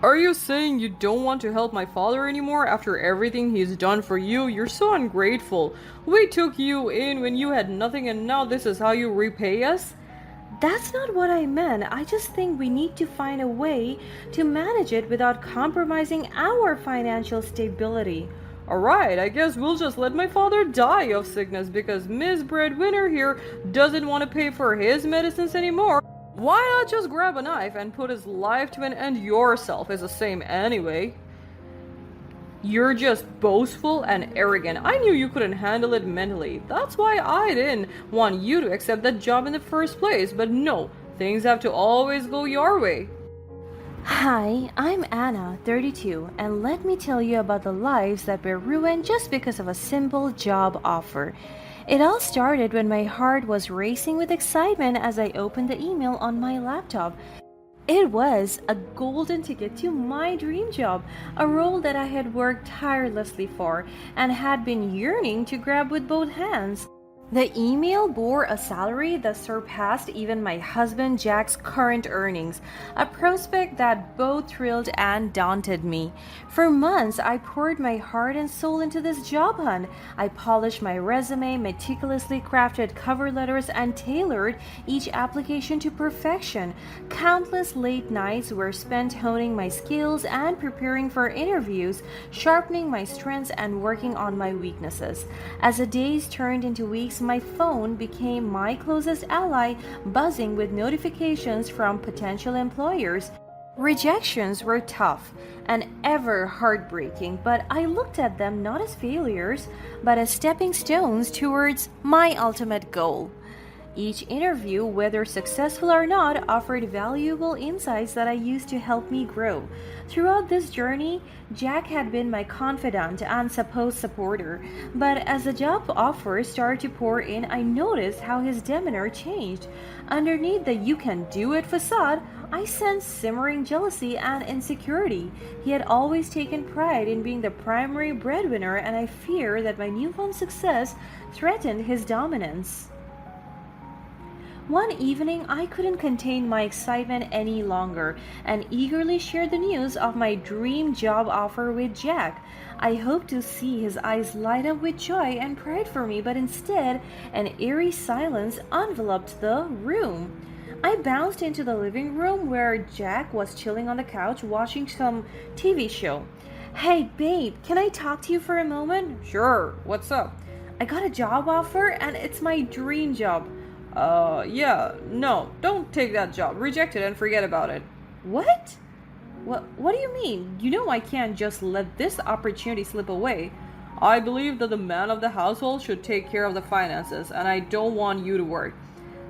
Are you saying you don't want to help my father anymore after everything he's done for you? You're so ungrateful. We took you in when you had nothing and now this is how you repay us? That's not what I meant. I just think we need to find a way to manage it without compromising our financial stability. Alright, I guess we'll just let my father die of sickness because Miss Breadwinner here doesn't want to pay for his medicines anymore. Why not just grab a knife and put his life to an end yourself? Is the same anyway. You're just boastful and arrogant. I knew you couldn't handle it mentally. That's why I didn't want you to accept that job in the first place. But no, things have to always go your way. Hi, I'm Anna, 32, and let me tell you about the lives that were ruined just because of a simple job offer. It all started when my heart was racing with excitement as I opened the email on my laptop. It was a golden ticket to my dream job, a role that I had worked tirelessly for and had been yearning to grab with both hands. The email bore a salary that surpassed even my husband Jack's current earnings, a prospect that both thrilled and daunted me. For months, I poured my heart and soul into this job hunt. I polished my resume, meticulously crafted cover letters, and tailored each application to perfection. Countless late nights were spent honing my skills and preparing for interviews, sharpening my strengths and working on my weaknesses. As the days turned into weeks, my phone became my closest ally, buzzing with notifications from potential employers. Rejections were tough and ever heartbreaking, but I looked at them not as failures, but as stepping stones towards my ultimate goal. Each interview, whether successful or not, offered valuable insights that I used to help me grow. Throughout this journey, Jack had been my confidant and supposed supporter, but as the job offers started to pour in, I noticed how his demeanor changed. Underneath the "you can do it" facade, I sensed simmering jealousy and insecurity. He had always taken pride in being the primary breadwinner, and I fear that my newfound success threatened his dominance. One evening, I couldn't contain my excitement any longer and eagerly shared the news of my dream job offer with Jack. I hoped to see his eyes light up with joy and pride for me, but instead, an eerie silence enveloped the room. I bounced into the living room where Jack was chilling on the couch watching some TV show. "Hey, babe, can I talk to you for a moment?" Sure, what's up? "I got a job offer and it's my dream job." Yeah, no, don't take that job. Reject it and forget about it. "What? What do you mean? You know I can't just let this opportunity slip away." I believe that the man of the household should take care of the finances, and I don't want you to work.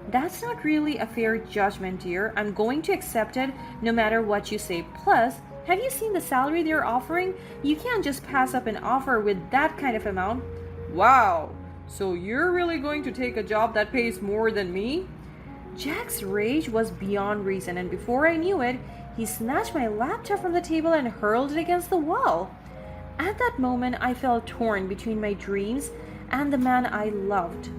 "That's not really a fair judgment, dear. I'm going to accept it no matter what you say. Plus, have you seen the salary they're offering? You can't just pass up an offer with that kind of amount." Wow, so you're really going to take a job that pays more than me? Jack's rage was beyond reason, and before I knew it, he snatched my laptop from the table and hurled it against the wall. At that moment, I felt torn between my dreams and the man I loved.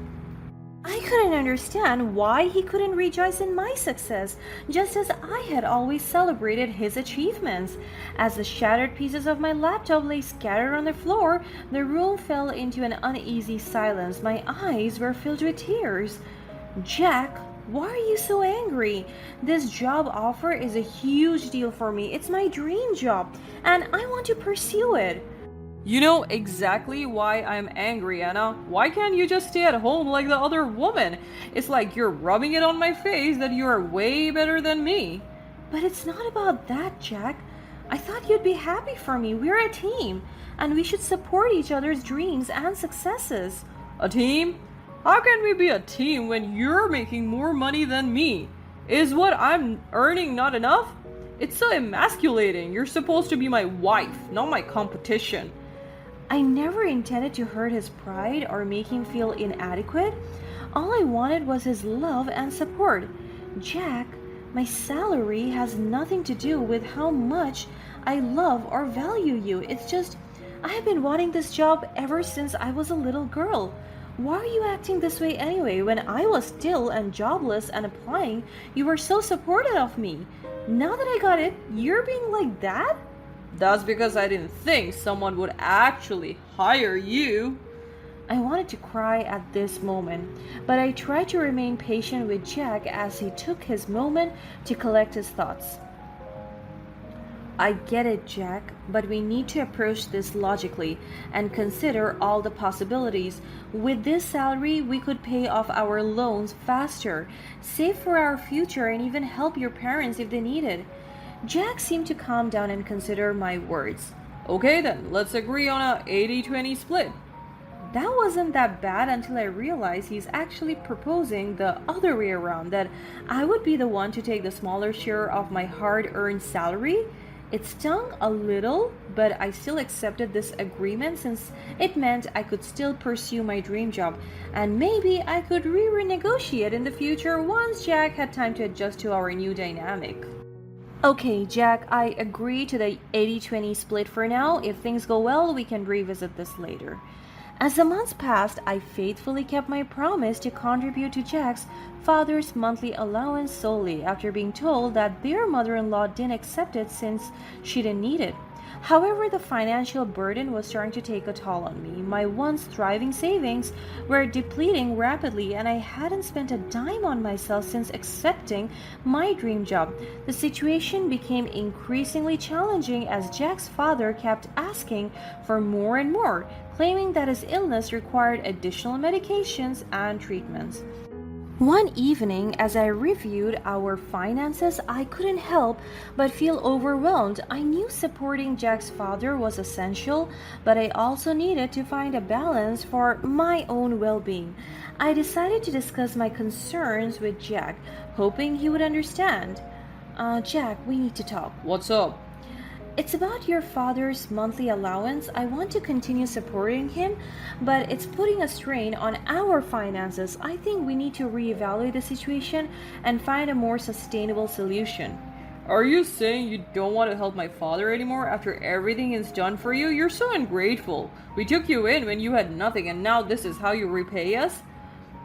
I couldn't understand why he couldn't rejoice in my success, just as I had always celebrated his achievements. As the shattered pieces of my laptop lay scattered on the floor, the room fell into an uneasy silence. My eyes were filled with tears. "Jack, why are you so angry? This job offer is a huge deal for me. It's my dream job, and I want to pursue it." You know exactly why I'm angry, Anna. Why can't you just stay at home like the other woman? It's like you're rubbing it on my face that you're way better than me. "But it's not about that, Jack. I thought you'd be happy for me. We're a team, and we should support each other's dreams and successes." A team? How can we be a team when you're making more money than me? Is what I'm earning not enough? It's so emasculating. You're supposed to be my wife, not my competition. I never intended to hurt his pride or make him feel inadequate. All I wanted was his love and support. Jack, my salary has nothing to do with how much I love or value you. It's just, I have been wanting this job ever since I was a little girl. Why are you acting this way anyway? When I was still and jobless and applying, you were so supportive of me. Now that I got it, you're being like that? That's because I didn't think someone would actually hire you. I wanted to cry at this moment, but I tried to remain patient with Jack as he took his moment to collect his thoughts. I get it, Jack, but we need to approach this logically and consider all the possibilities. With this salary, we could pay off our loans faster, save for our future, and even help your parents if they needed. Jack seemed to calm down and consider my words. Okay then, let's agree on a 80-20 split. That wasn't that bad until I realized he's actually proposing the other way around, that I would be the one to take the smaller share of my hard earned salary. It stung a little, but I still accepted this agreement since it meant I could still pursue my dream job, and maybe I could renegotiate in the future once Jack had time to adjust to our new dynamic. Okay, Jack, I agree to the 80-20 split for now. If things go well, we can revisit this later. As the months passed, I faithfully kept my promise to contribute to Jack's father's monthly allowance solely after being told that their mother-in-law didn't accept it since she didn't need it. However, the financial burden was starting to take a toll on me. My once thriving savings were depleting rapidly, and I hadn't spent a dime on myself since accepting my dream job. The situation became increasingly challenging as Jack's father kept asking for more and more, claiming that his illness required additional medications and treatments. One evening, as I reviewed our finances, I couldn't help but feel overwhelmed. I knew supporting Jack's father was essential, but I also needed to find a balance for my own well being. I decided to discuss my concerns with Jack, hoping he would understand. Jack, we need to talk. What's up? It's about your father's monthly allowance. I want to continue supporting him, but it's putting a strain on our finances. I think we need to reevaluate the situation and find a more sustainable solution. Are you saying you don't want to help my father anymore after everything is done for you? You're so ungrateful. We took you in when you had nothing, and now this is how you repay us?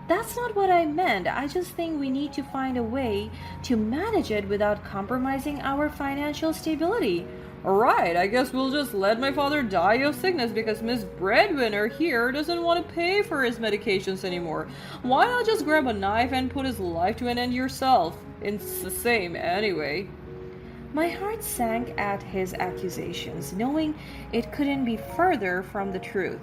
That's not what I meant. I just think we need to find a way to manage it without compromising our financial stability. Alright, I guess we'll just let my father die of sickness because Miss Breadwinner here doesn't want to pay for his medications anymore. Why not just grab a knife and put his life to an end yourself? It's the same anyway. My heart sank at his accusations, knowing it couldn't be further from the truth.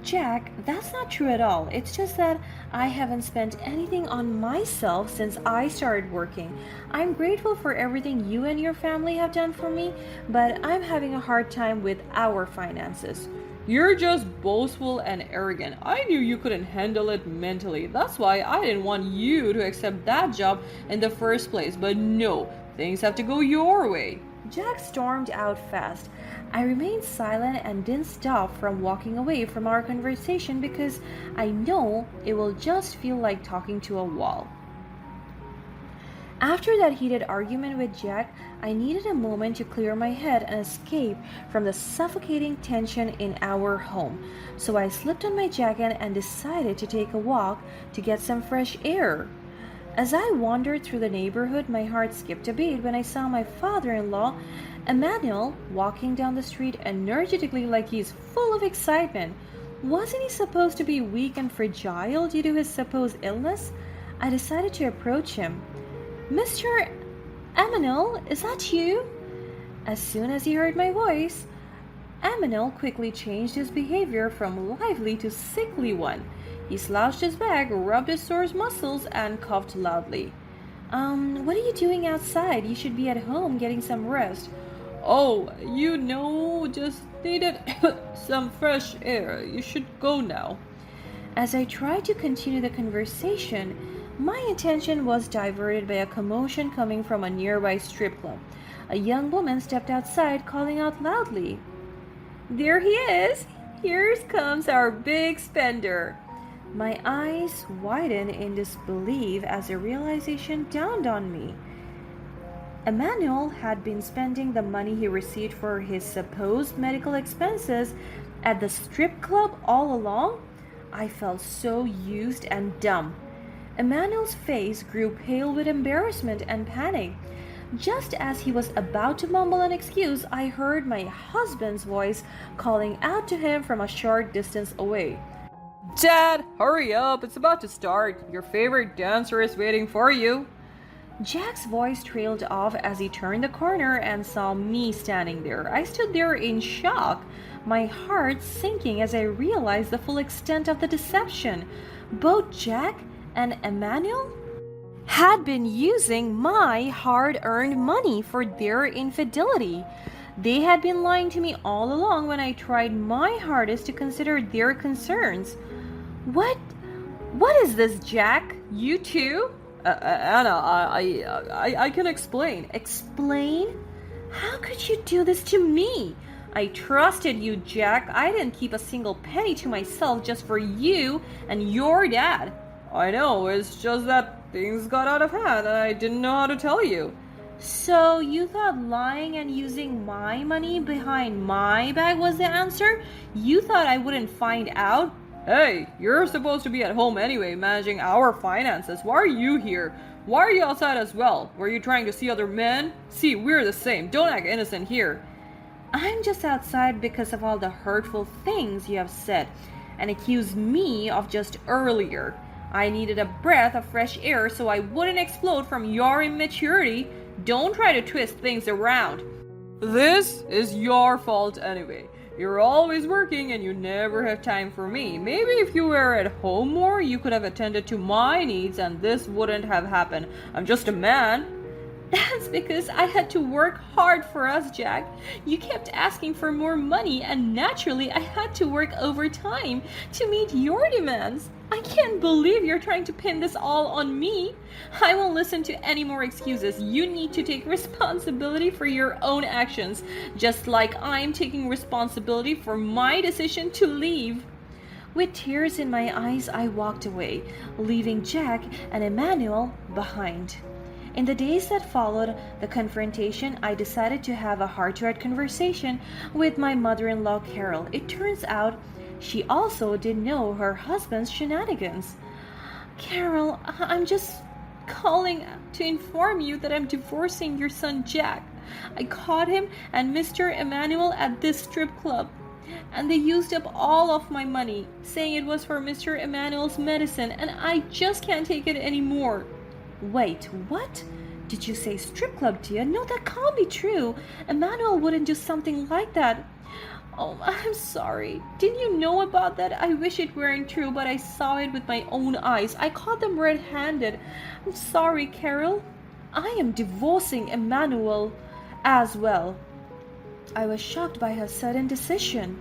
Jack, that's not true at all. It's just that I haven't spent anything on myself since I started working. I'm grateful for everything you and your family have done for me, but I'm having a hard time with our finances. You're just boastful and arrogant. I knew you couldn't handle it mentally. That's why I didn't want you to accept that job in the first place. But no, things have to go your way. Jack stormed out fast. I remained silent and didn't stop from walking away from our conversation because I know it will just feel like talking to a wall. After that heated argument with Jack, I needed a moment to clear my head and escape from the suffocating tension in our home. So I slipped on my jacket and decided to take a walk to get some fresh air. As I wandered through the neighborhood, my heart skipped a beat when I saw my father-in-law, Emmanuel, walking down the street energetically like he's full of excitement. Wasn't he supposed to be weak and fragile due to his supposed illness? I decided to approach him. Mr. Emmanuel, is that you? As soon as he heard my voice, Emmanuel quickly changed his behavior from lively to sickly one. He slouched his back, rubbed his sore muscles, and coughed loudly. What are you doing outside? You should be at home getting some rest. Oh, just needed some fresh air. You should go now. As I tried to continue the conversation, my attention was diverted by a commotion coming from a nearby strip club. A young woman stepped outside, calling out loudly. There he is! Here comes our big spender! My eyes widened in disbelief as a realization dawned on me. Emmanuel had been spending the money he received for his supposed medical expenses at the strip club all along. I felt so used and dumb. Emmanuel's face grew pale with embarrassment and panic. Just as he was about to mumble an excuse, I heard my husband's voice calling out to him from a short distance away. Dad, hurry up, it's about to start. Your favorite dancer is waiting for you. Jack's voice trailed off as he turned the corner and saw me standing there. I stood there in shock, my heart sinking as I realized the full extent of the deception. Both Jack and Emmanuel had been using my hard-earned money for their infidelity. They had been lying to me all along when I tried my hardest to consider their concerns. What is this, Jack? You too? Anna, I can explain. Explain? How could you do this to me? I trusted you, Jack. I didn't keep a single penny to myself just for you and your dad. I know, it's just that things got out of hand and I didn't know how to tell you. So you thought lying and using my money behind my back was the answer? You thought I wouldn't find out? Hey, you're supposed to be at home anyway, managing our finances. Why are you here? Why are you outside as well? Were you trying to see other men? See, we're the same. Don't act innocent here. I'm just outside because of all the hurtful things you have said and accused me of just earlier. I needed a breath of fresh air so I wouldn't explode from your immaturity. Don't try to twist things around. This is your fault anyway. You're always working and you never have time for me. Maybe if you were at home more, you could have attended to my needs and this wouldn't have happened. I'm just a man. That's because I had to work hard for us, Jack. You kept asking for more money, and naturally I had to work overtime to meet your demands. I can't believe you're trying to pin this all on me. I won't listen to any more excuses. You need to take responsibility for your own actions, just like I'm taking responsibility for my decision to leave. With tears in my eyes, I walked away, leaving Jack and Emmanuel behind. In the days that followed the confrontation, I decided to have a heart-to-heart conversation with my mother-in-law, Carol. It turns out she also didn't know her husband's shenanigans. Carol, I'm just calling to inform you that I'm divorcing your son, Jack. I caught him and Mr. Emmanuel at this strip club, and they used up all of my money, saying it was for Mr. Emmanuel's medicine, and I just can't take it anymore. Wait, what? Did you say strip club, dear? No, that can't be true. Emmanuel wouldn't do something like that. Oh, I'm sorry. Didn't you know about that? I wish it weren't true, but I saw it with my own eyes. I caught them red-handed. I'm sorry, Carol. I am divorcing Emmanuel as well. I was shocked by her sudden decision.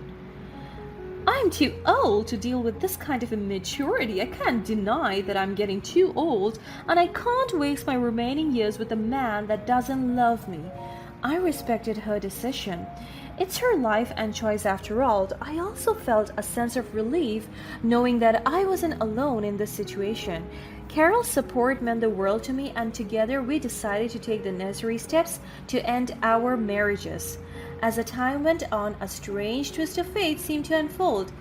I'm too old to deal with this kind of immaturity. I can't deny that I'm getting too old, and I can't waste my remaining years with a man that doesn't love me. I respected her decision. It's her life and choice after all. I also felt a sense of relief knowing that I wasn't alone in this situation. Carol's support meant the world to me, and together we decided to take the necessary steps to end our marriages. As the time went on, a strange twist of fate seemed to unfold.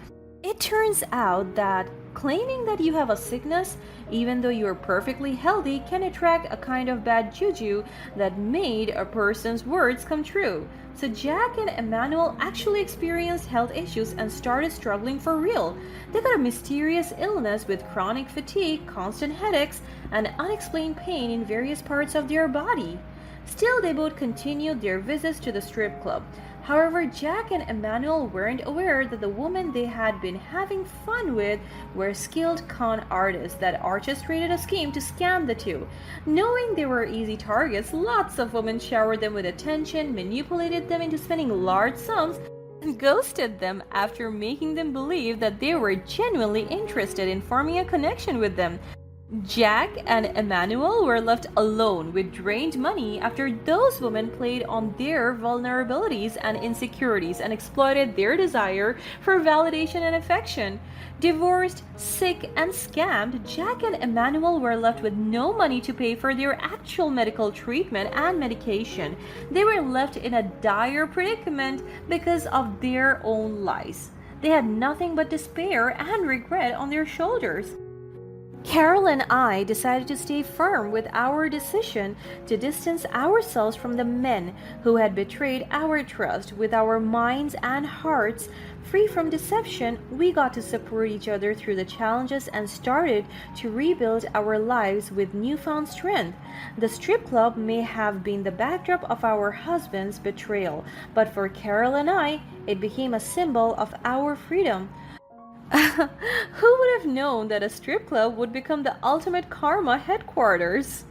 It turns out that claiming that you have a sickness, even though you are perfectly healthy, can attract a kind of bad juju that made a person's words come true. So Jack and Emmanuel actually experienced health issues and started struggling for real. They got a mysterious illness with chronic fatigue, constant headaches, and unexplained pain in various parts of their body. Still, they both continued their visits to the strip club. However, Jack and Emmanuel weren't aware that the women they had been having fun with were skilled con artists that orchestrated a scheme to scam the two. Knowing they were easy targets, lots of women showered them with attention, manipulated them into spending large sums, and ghosted them after making them believe that they were genuinely interested in forming a connection with them. Jack and Emmanuel were left alone with drained money after those women played on their vulnerabilities and insecurities and exploited their desire for validation and affection. Divorced, sick, and scammed, Jack and Emmanuel were left with no money to pay for their actual medical treatment and medication. They were left in a dire predicament because of their own lies. They had nothing but despair and regret on their shoulders. Carol and I decided to stay firm with our decision to distance ourselves from the men who had betrayed our trust. With our minds and hearts free from deception, we got to support each other through the challenges and started to rebuild our lives with newfound strength. The strip club may have been the backdrop of our husband's betrayal, but for Carol and I, it became a symbol of our freedom. Who would have known that a strip club would become the ultimate karma headquarters?